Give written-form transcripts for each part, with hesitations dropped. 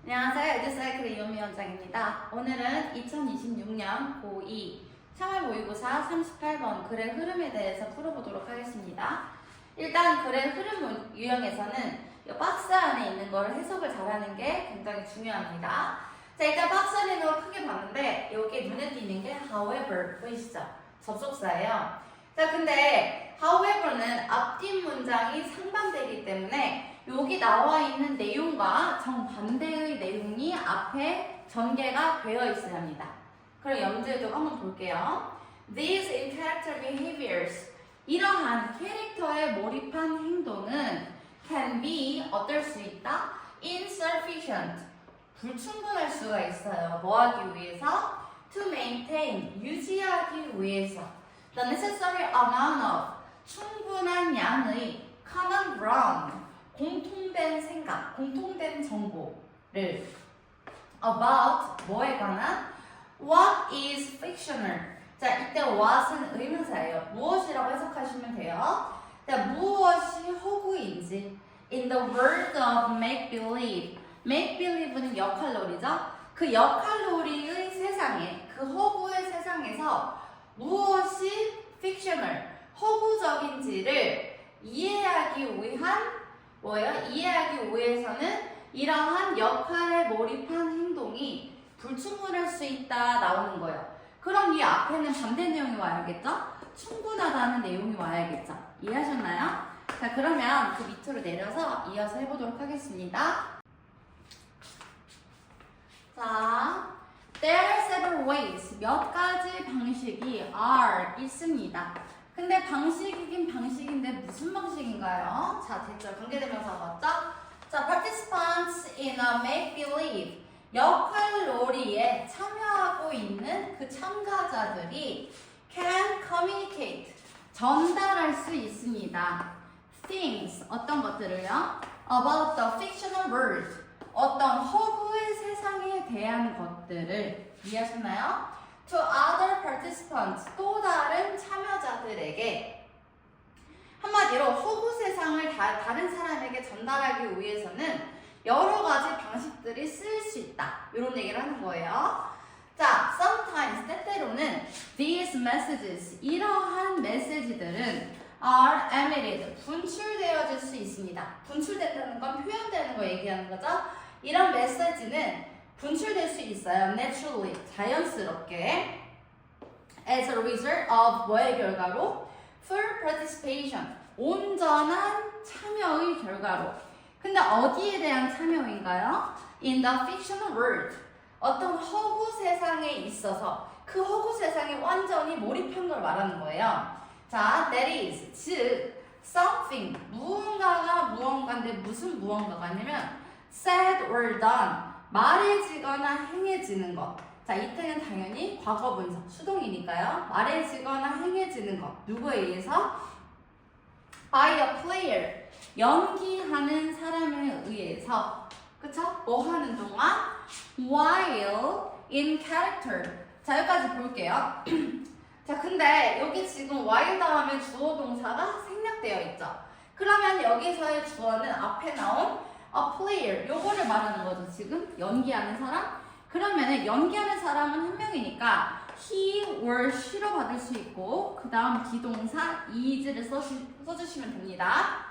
안녕하세요. 에듀사이클의 이현미 원장입니다. 오늘은 2026년 고2 3월 모의고사 38번 글의 흐름에 대해서 풀어보도록 하겠습니다. 일단 글의 흐름 유형에서는 이 박스 안에 있는 걸 해석을 잘하는 게 굉장히 중요합니다. 자, 일단 박스 안에 있는 걸 크게 봤는데 여기 눈에 띄는 게 however 보이시죠? 접속사예요. 자, 근데 however는 앞뒤 문장이 상반되기 때문에 여기 나와 있는 내용과 정반대의 내용이 앞에 전개가 되어 있어야 합니다. 그럼 염두에 두고 한번 볼게요. These in character behaviors 이러한 캐릭터에 몰입한 행동은 can be 어떨 수 있다? insufficient 불충분할 수가 있어요. 뭐 하기 위해서? to maintain 유지하기 위해서 the necessary amount of 충분한 양의 common ground 공통된 생각, 공통된 정보를 about 뭐에 관한 what is fictional 자, 이때 what은 의문사예요. 무엇이라고 해석하시면 돼요. 자, 무엇이 허구인지 in the world of make-believe make-believe는 역할놀이죠. 그 역할놀이의 세상에 그 허구의 세상에서 무엇이 fictional 허구적인지를 이해하기 위한 뭐예요? 이해하기 위해서는 이러한 역할에 몰입한 행동이 불충분할 수 있다 나오는 거예요. 그럼 이 앞에는 반대 내용이 와야겠죠? 충분하다는 내용이 와야겠죠? 이해하셨나요? 자, 그러면 그 밑으로 내려서 이어서 해보도록 하겠습니다. 자, there are several ways 몇 가지 방식이 are 있습니다. 근데 방식이긴 방식인데 무슨 방식인가요? 자, 됐죠. 관계대명사 맞죠? 자, participants in a make-believe 역할놀이에 참여하고 있는 그 참가자들이 can communicate 전달할 수 있습니다. things 어떤 것들을요? about the fictional world 어떤 허구의 세상에 대한 것들을 이해하셨나요? to other participants 또 다른 참여자들에게 한마디로 허구 세상을 다른 사람에게 전달하기 위해서는 여러 가지 방식들이 쓰일 수 있다 이런 얘기를 하는 거예요. 자, sometimes 때때로는 these messages 이러한 메시지들은 are emitted 분출되어질 수 있습니다. 분출된다는 건 표현되는 거 얘기하는 거죠. 이런 메시지는 분출될 수 있어요. naturally, 자연스럽게. as a result of 뭐의 결과로? full participation, 온전한 참여의 결과로. 근데 어디에 대한 참여인가요? in the fictional world. 어떤 허구 세상에 있어서 그 허구 세상에 완전히 몰입한 걸 말하는 거예요. 자, that is, 즉, something, 무언가가 무언가인데 무슨 무언가가 아니면 said or done. 말해지거나 행해지는 것. 자, 이때는 당연히 과거분사, 수동이니까요. 말해지거나 행해지는 것. 누구에 의해서? By a player. 연기하는 사람에 의해서. 그쵸? 뭐 하는 동안? While in character. 자, 여기까지 볼게요. 자, 근데 여기 지금 while 다음에 주어 동사가 생략되어 있죠. 그러면 여기서의 주어는 앞에 나온 a player, 요거를 말하는 거죠. 지금 연기하는 사람. 그러면은 연기하는 사람은 한 명이니까 he or she로 받을 수 있고 그 다음 비동사 is를 써주시면 됩니다.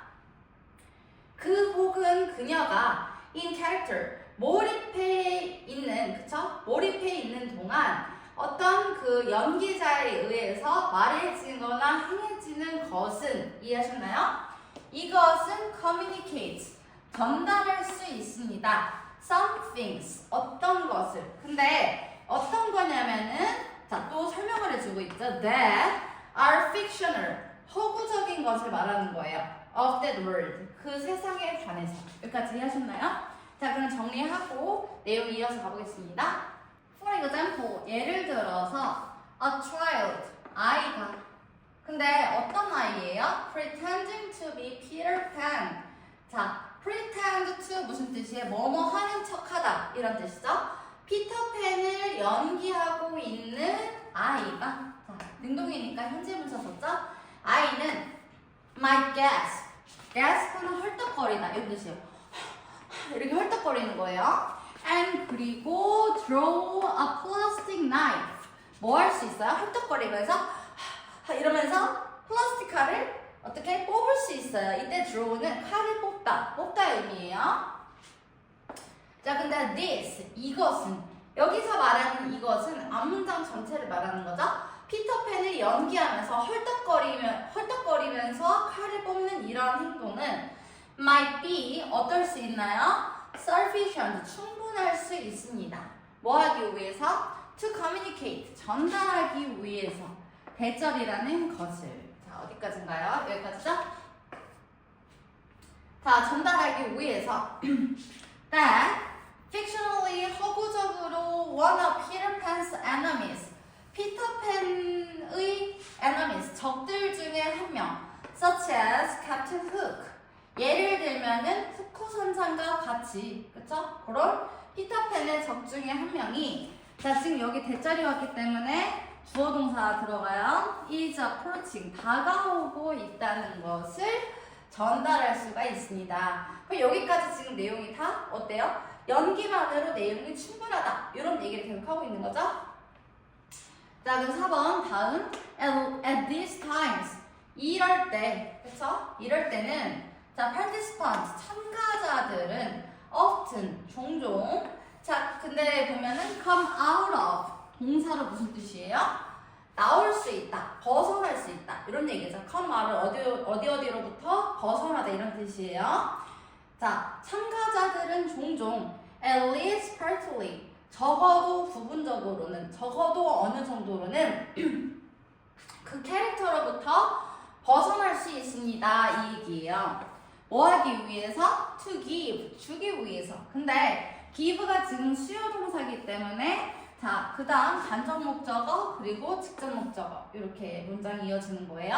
그 혹은 그녀가 in character 몰입해 있는 그쵸? 몰입해 있는 동안 어떤 그 연기자에 의해서 말해지거나 행해지는 것은 이해하셨나요? 이것은 communicate 전달할 수 있습니다. Some things, 어떤 것을. 근데 어떤 거냐면은 자, 또 설명을 해주고 있죠. That are fictional, 허구적인 것을 말하는 거예요. Of that world, 그 세상에 관해서. 여기까지 이해하셨나요? 자, 그럼 정리하고 내용 이어서 가보겠습니다. For example, 예를 들어서 a child, 아이가. 근데 어떤 아이예요? Pretending to be Peter Pan. 자, pretend to 무슨 뜻이에요? 뭐뭐 하는 척하다 이런 뜻이죠. 피터팬을 연기하고 있는 아이가 자, 능동이니까 현재 분사 썼죠. 아이는 might gasp는 헐떡거리다 이런 뜻이에요. 이렇게 헐떡거리는 거예요. and 그리고 draw a plastic knife. 뭐 할 수 있어요? 헐떡거리면서 이러면서 플라스틱 칼을 어떻게 뽑을 수 있어요. 이때 draw는 칼을 뽑다 의미예요. 자, 근데 this, 이것은, 여기서 말하는 이것은 앞문장 전체를 말하는 거죠. 피터팬을 연기하면서 헐떡거리면서 칼을 뽑는 이러한 행동은 might be, 어떨 수 있나요? sufficient, 충분할 수 있습니다. 뭐 하기 위해서? to communicate, 전달하기 위해서. 대절이라는 것을. 자, 어디까지인가요? 여기까지죠? 자, 전달하기 위해서. that fictionally, 허구적으로 one of Peter Pan's enemies, 피터팬의 enemies, 적들 중에 한 명, such as Captain Hook. 예를 들면은 후크 선장과 같이, 그쵸? 그런 피터팬의 적 중에 한 명이, 자, 지금 여기 대자리 왔기 때문에 주어 동사 들어가요. is approaching, 다가오고 있다는 것을 전달할 수가 있습니다. 그럼 여기까지 지금 내용이 다 어때요? 연기만으로 내용이 충분하다. 이런 얘기를 계속 하고 있는 거죠. 자, 그럼 4번 다음. At these times. 이럴 때, 그쵸? 이럴 때는, 자, participants, 참가자들은 often, 종종. 자, 근데 보면은 come out of, 동사로 무슨 뜻이에요? 나올 수 있다, 벗어날 수 있다. 이런 얘기죠. come out을 어디로부터 벗어나다 이런 뜻이에요. 자, 참가자들은 종종 at least partly, 적어도 부분적으로는, 적어도 어느 정도로는 그 캐릭터로부터 벗어날 수 있습니다. 이 얘기예요. 뭐 하기 위해서? to give, 주기 위해서. 근데 give가 지금 수요 동사이기 때문에 자, 그 다음 간접 목적어 그리고 직접 목적어 이렇게 문장이 이어지는 거예요.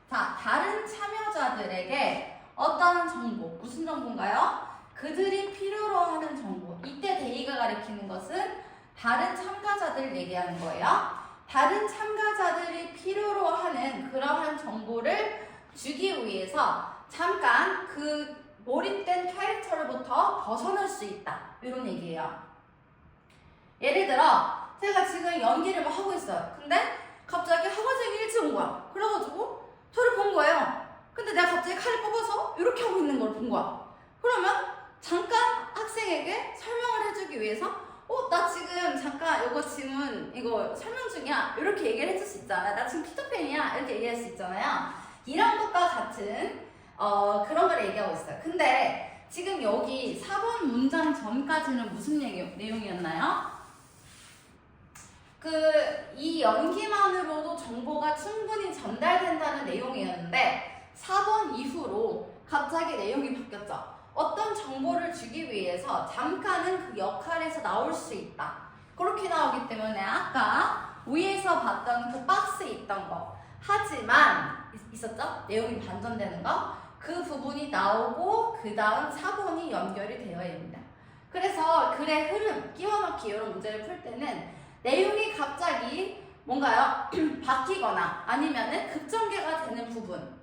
자, 다른 참여자들에게 어떠한 정보, 무슨 정보인가요? 그들이 필요로 하는 정보. 이때 대의가 가리키는 것은 다른 참가자들 얘기하는 거예요. 다른 참가자들이 필요로 하는 그러한 정보를 주기 위해서 잠깐 그 몰입된 캐릭터로부터 벗어날 수 있다. 이런 얘기예요. 예를 들어 제가 지금 연기를 막 하고 있어요. 근데 갑자기 학원생이 일찍 온 거야. 그래가지고 저를 본 거예요. 근데 내가 갑자기 칼을 뽑아서 이렇게 하고 있는 걸 본 거야. 그러면 잠깐 학생에게 설명을 해주기 위해서 나 지금 잠깐 이거 질문 이거 설명 중이야. 이렇게 얘기를 해줄 수 있잖아요. 나 지금 피터팬이야. 이렇게 얘기할 수 있잖아요. 이런 것과 같은 그런 걸 얘기하고 있어요. 근데 지금 여기 4번 문장 전까지는 무슨 내용이었나요? 이 연기만으로도 정보가 충분히 전달된다는 내용이었는데 4번 이후로 갑자기 내용이 바뀌었죠. 어떤 정보를 주기 위해서 잠깐은 그 역할에서 나올 수 있다. 그렇게 나오기 때문에 아까 위에서 봤던 그 박스에 있던 거 하지만 있었죠? 내용이 반전되는 거. 그 부분이 나오고 그 다음 4번이 연결이 되어야 됩니다. 그래서 글의 흐름, 끼워 넣기 이런 문제를 풀 때는 내용이 갑자기 뭔가요? 바뀌거나 아니면은 급전개가 되는 부분,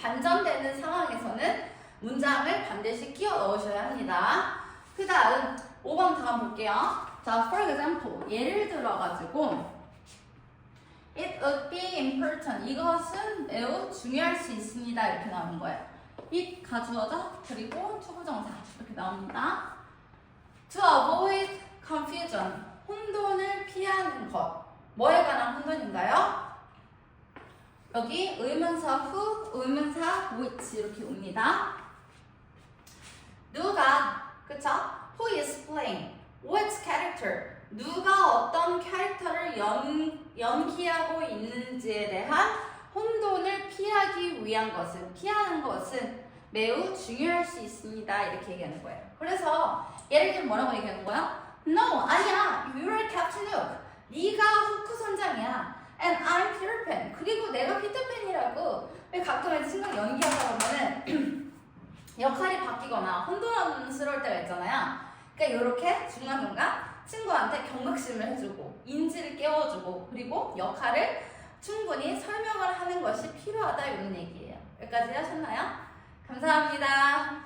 반전되는 상황에서는 문장을 반드시 끼워 넣으셔야 합니다. 그 다음 5번 다음 볼게요. 자, for example, 예를 들어가지고 It would be important. 이것은 매우 중요할 수 있습니다. 이렇게 나오는 거예요. it 가주어죠? 그리고 투부정사 이렇게 나옵니다. To avoid confusion. 혼돈을 피하는 것. 뭐에 관한 혼돈인가요? 여기 의문사 who, 의문사 which 이렇게 옵니다. 누가, 그쵸? Who is playing? Which character? 누가 어떤 캐릭터를 연기하고 있는지에 대한 혼돈을 피하기 위한 것은, 피하는 것은 매우 중요할 수 있습니다. 이렇게 얘기하는 거예요. 그래서 예를 들면 뭐라고 얘기하는 거야? No, 아니야. You're Captain Hook. 네가 후크 선장이야. And I'm Peter Pan. 그리고 내가 피터팬이라고. 왜 가끔 친구가 연기하다 보면은 역할이 바뀌거나 혼돈스러울 때가 있잖아요. 그러니까 이렇게 중간중간 친구한테 경각심을 해주고 인지를 깨워주고 그리고 역할을 충분히 설명을 하는 것이 필요하다 이런 얘기예요. 여기까지 하셨나요? 감사합니다.